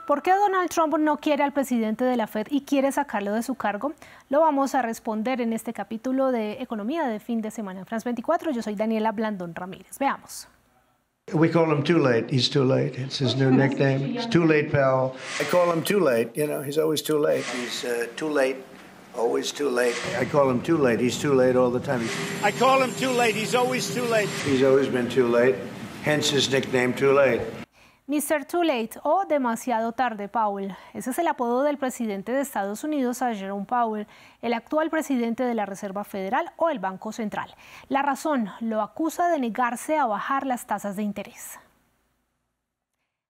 ¿Por qué Donald Trump no quiere al presidente de la Fed y quiere sacarlo de su cargo? Lo vamos a responder en este capítulo de Economía de Fin de Semana en France 24. Yo soy Daniela Blandón Ramírez. Veamos. We call him Too Late. He's too late. It's his new nickname. It's Too Late, pal. I call him Too Late. You know, he's always too late. He's too late, always too late. I call him Too Late. He's too late all the time. I call him Too Late. He's always too late. He's always been too late. Hence his nickname, Too Late. Mr. Too Late o demasiado tarde, Powell. Ese es el apodo del presidente de Estados Unidos, a Jerome Powell, el actual presidente de la Reserva Federal o el Banco Central. La razón, lo acusa de negarse a bajar las tasas de interés.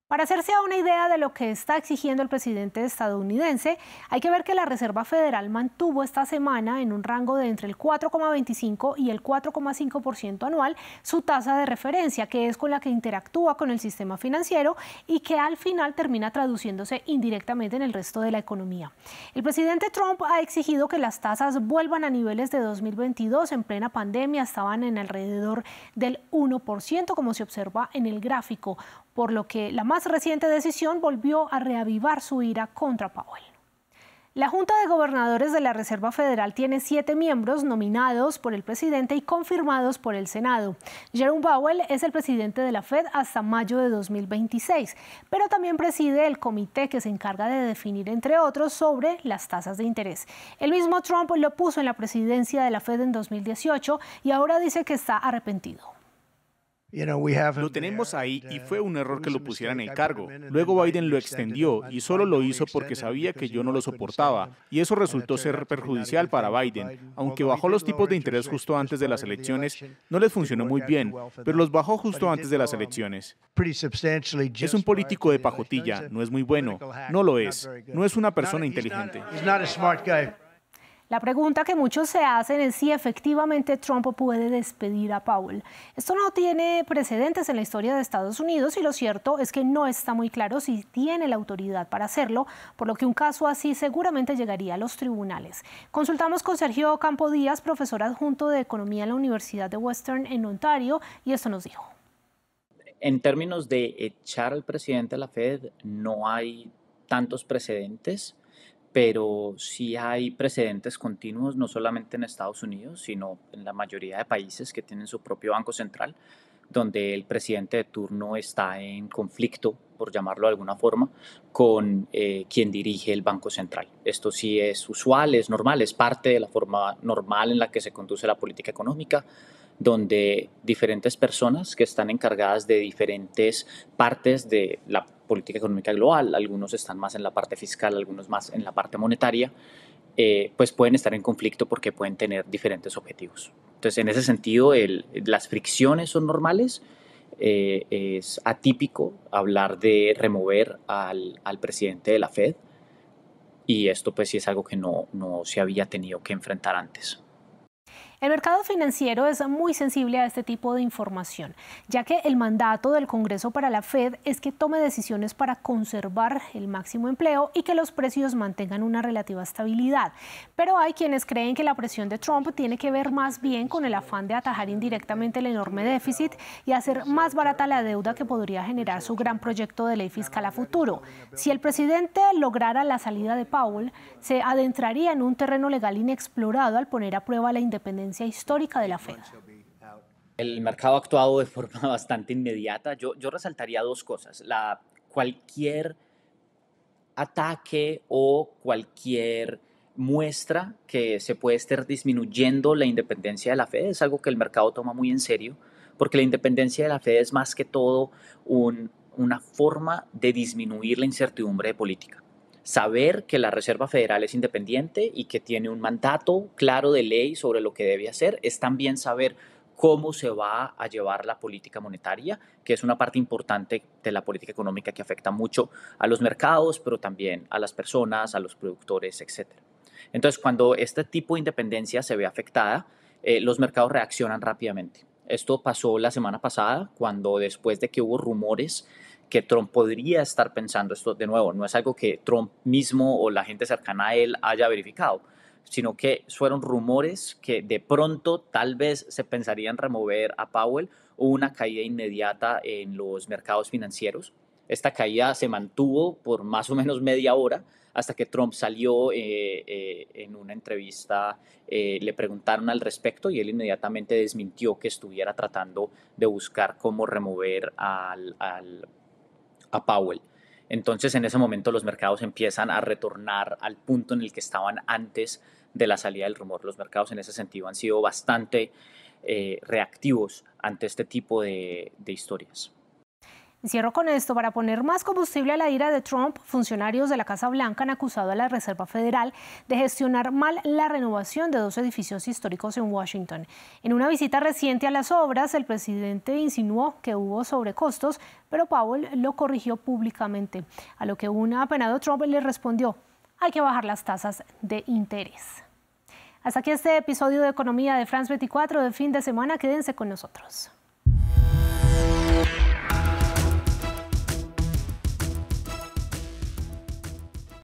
Para hacerse a una idea de lo que está exigiendo el presidente estadounidense, hay que ver que la Reserva Federal mantuvo esta semana en un rango de entre el 4,25 y el 4,5% anual su tasa de referencia, que es con la que interactúa con el sistema financiero y que al final termina traduciéndose indirectamente en el resto de la economía. El presidente Trump ha exigido que las tasas vuelvan a niveles de 2022. En plena pandemia estaban en alrededor del 1%, como se observa en el gráfico, por lo que la más reciente decisión volvió a reavivar su ira contra Powell. La Junta de Gobernadores de la Reserva Federal tiene 7 miembros nominados por el presidente y confirmados por el Senado. Jerome Powell es el presidente de la Fed hasta mayo de 2026, pero también preside el comité que se encarga de definir, entre otros, sobre las tasas de interés. El mismo Trump lo puso en la presidencia de la Fed en 2018 y ahora dice que está arrepentido. Lo tenemos ahí y fue un error que lo pusiera en el cargo. Luego Biden lo extendió y solo lo hizo porque sabía que yo no lo soportaba. Y eso resultó ser perjudicial para Biden. Aunque bajó los tipos de interés justo antes de las elecciones, no les funcionó muy bien, pero los bajó justo antes de las elecciones. Es un político de pacotilla, no es muy bueno. No lo es. No es una persona inteligente. La pregunta que muchos se hacen es si efectivamente Trump puede despedir a Powell. Esto no tiene precedentes en la historia de Estados Unidos y lo cierto es que no está muy claro si tiene la autoridad para hacerlo, por lo que un caso así seguramente llegaría a los tribunales. Consultamos con Sergio Campo Díaz, profesor adjunto de Economía en la Universidad de Western en Ontario, y esto nos dijo. En términos de echar al presidente de la Fed, no hay tantos precedentes, pero sí hay precedentes continuos, no solamente en Estados Unidos, sino en la mayoría de países que tienen su propio banco central, donde el presidente de turno está en conflicto, por llamarlo de alguna forma, con quien dirige el Banco Central. Esto sí es usual, es normal, es parte de la forma normal en la que se conduce la política económica, donde diferentes personas que están encargadas de diferentes partes de la política económica global, algunos están más en la parte fiscal, algunos más en la parte monetaria, pues pueden estar en conflicto porque pueden tener diferentes objetivos. Entonces, en ese sentido, las fricciones son normales. Es atípico hablar de remover al presidente de la Fed, y esto pues sí es algo que no se había tenido que enfrentar antes. El mercado financiero es muy sensible a este tipo de información, ya que el mandato del Congreso para la Fed es que tome decisiones para conservar el máximo empleo y que los precios mantengan una relativa estabilidad. Pero hay quienes creen que la presión de Trump tiene que ver más bien con el afán de atajar indirectamente el enorme déficit y hacer más barata la deuda que podría generar su gran proyecto de ley fiscal a futuro. Si el presidente lograra la salida de Powell, se adentraría en un terreno legal inexplorado al poner a prueba la independencia histórica de la Fed. El mercado ha actuado de forma bastante inmediata. Yo resaltaría dos cosas. Cualquier ataque o cualquier muestra que se puede estar disminuyendo la independencia de la Fed es algo que el mercado toma muy en serio, porque la independencia de la Fed es más que todo una forma de disminuir la incertidumbre de política. Saber que la Reserva Federal es independiente y que tiene un mandato claro de ley sobre lo que debe hacer es también saber cómo se va a llevar la política monetaria, que es una parte importante de la política económica que afecta mucho a los mercados, pero también a las personas, a los productores, etc. Entonces, cuando este tipo de independencia se ve afectada, los mercados reaccionan rápidamente. Esto pasó la semana pasada, cuando después de que hubo rumores que Trump podría estar pensando esto de nuevo. No es algo que Trump mismo o la gente cercana a él haya verificado, sino que fueron rumores que de pronto tal vez se pensaría en remover a Powell o una caída inmediata en los mercados financieros. Esta caída se mantuvo por más o menos media hora hasta que Trump salió en una entrevista, le preguntaron al respecto y él inmediatamente desmintió que estuviera tratando de buscar cómo remover a Powell. Entonces, en ese momento los mercados empiezan a retornar al punto en el que estaban antes de la salida del rumor. Los mercados en ese sentido han sido bastante reactivos ante este tipo de historias. Y cierro con esto. Para poner más combustible a la ira de Trump, funcionarios de la Casa Blanca han acusado a la Reserva Federal de gestionar mal la renovación de 2 edificios históricos en Washington. En una visita reciente a las obras, el presidente insinuó que hubo sobrecostos, pero Powell lo corrigió públicamente, a lo que un apenado Trump le respondió: hay que bajar las tasas de interés. Hasta aquí este episodio de Economía de France 24 de fin de semana. Quédense con nosotros.